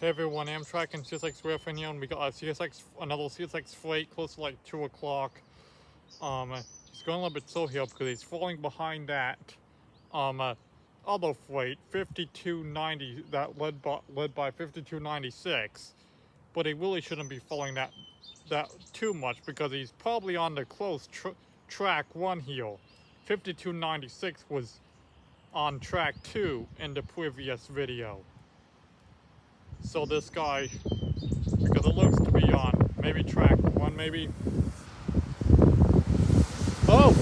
Hey everyone, Amtrak and CSX Railfan here, and we got another CSX freight close to like 2 o'clock. He's going a little bit slow here because he's falling behind that other freight, 5290, that led by 5296. But he really shouldn't be following that too much because he's probably on the close track 1 here. 5296 was on track 2 in the previous video. So this guy, because it looks to be on maybe track 1, maybe. Oh!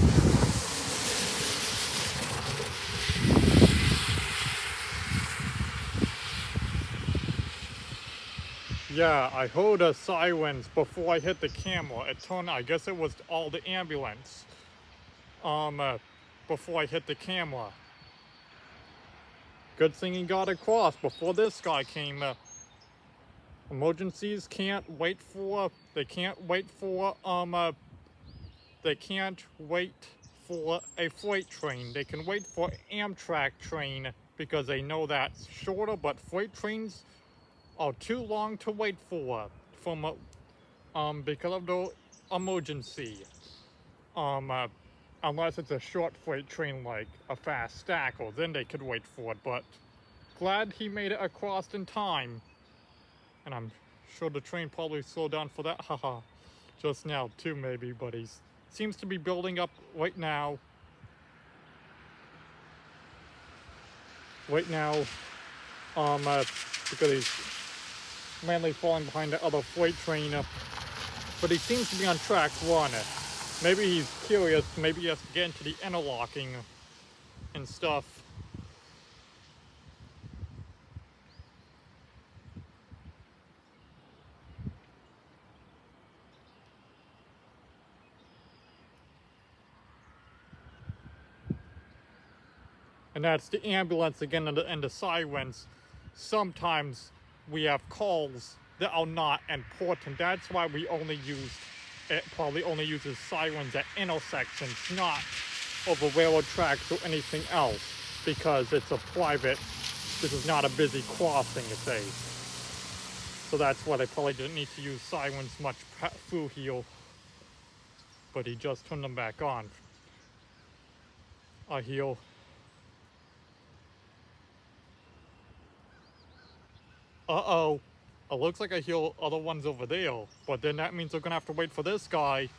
Yeah, I heard the sirens before I hit the camera. It turned, I guess it was all the ambulance. Before I hit the camera. Good thing he got across before this guy came. Emergencies can't wait for a freight train. They can wait for Amtrak train because they know that's shorter, but freight trains are too long to wait for because of the emergency. Unless it's a short freight train like a fast stacker, then they could wait for it, but glad he made it across in time. And I'm sure the train probably slowed down for that, haha, just now too maybe, but he seems to be building up right now. Because he's mainly falling behind the other freight train, but he seems to be on track 1. Maybe he's curious, maybe he has to get into the interlocking and stuff. And that's the ambulance again and the sirens. Sometimes we have calls that are not important. That's why we only probably only uses sirens at intersections, not over railroad tracks or anything else, because it's a private, this is not a busy crossing, it says. So that's why they probably didn't need to use sirens much through here. But he just turned them back on. I hear. Uh-oh. It looks like I hear other ones over there, but then that means they're gonna have to wait for this guy.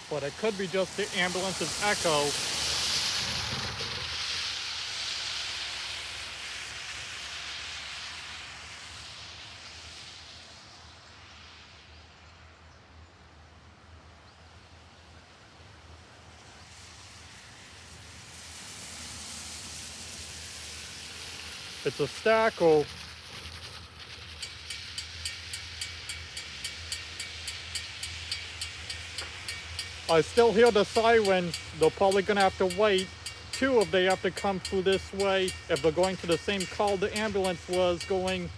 But it could be just the ambulance's echo. It's a stacker. I still hear the sirens. They're probably gonna have to wait. 2 if they have to come through this way. If they're going to the same call the ambulance was going.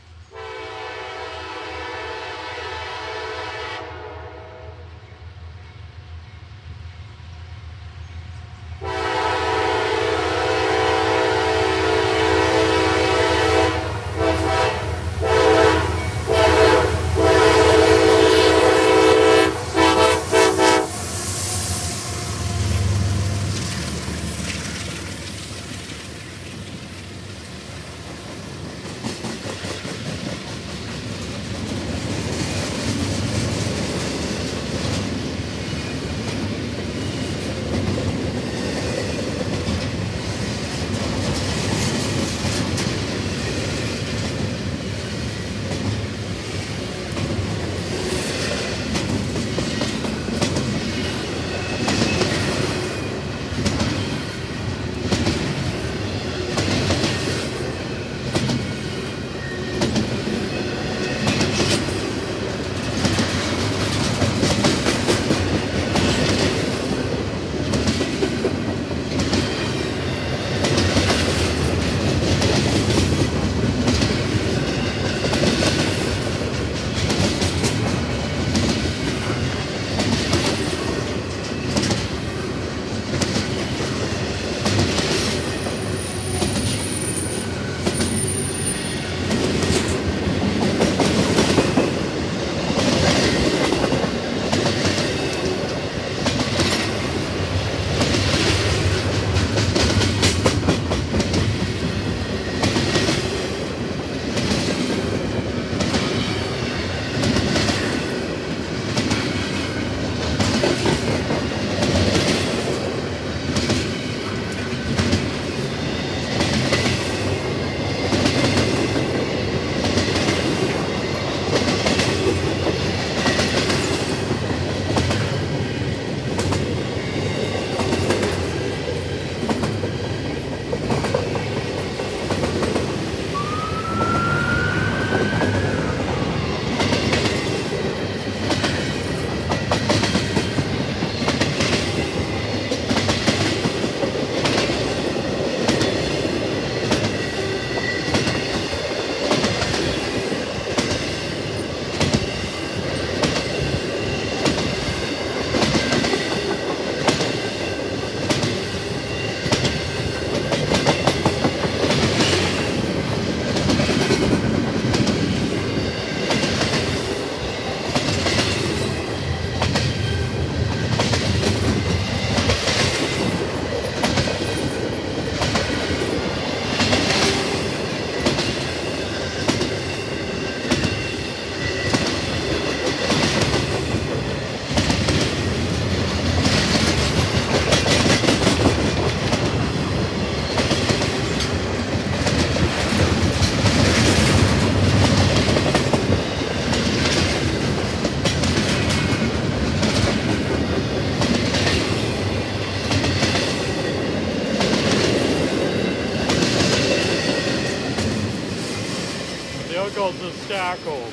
there goes the stackle.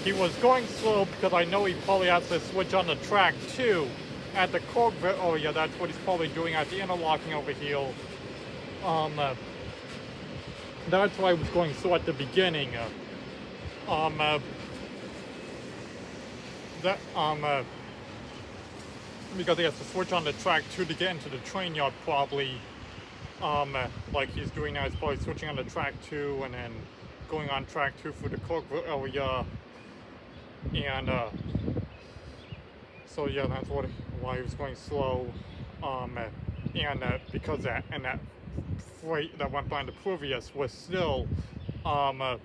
He was going slow because I know he probably has to switch on the track too. At the cockpit, oh yeah, that's what he's probably doing at the interlocking over here. That's why I was going slow at the beginning. Because he has to switch on the track 2 to get into the train yard probably. Like he's doing now, he's probably switching on the track 2 and then going on track 2 for the cockpit area. And so yeah, that's why he was going slow. Because that freight that went by the previous was still on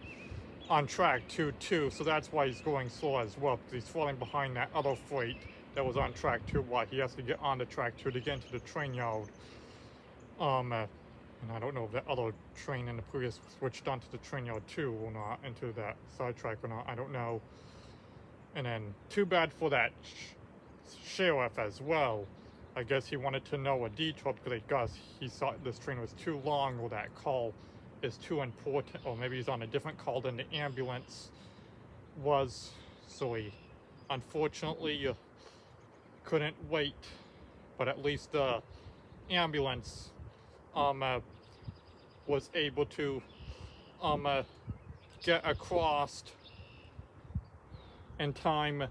track 2 too, so that's why he's going slow as well, because he's falling behind that other freight that was on track 2. Why he has to get on the track 2 to get into the train yard. And I don't know if that other train in the previous switched onto the train yard too or not, into that sidetrack or not, I don't know. And then too bad for that sheriff as well. I guess he wanted to know a detour because he thought this train was too long, or that call is too important, or maybe he's on a different call than the ambulance was. So he unfortunately couldn't wait, but at least the ambulance was able to get across in time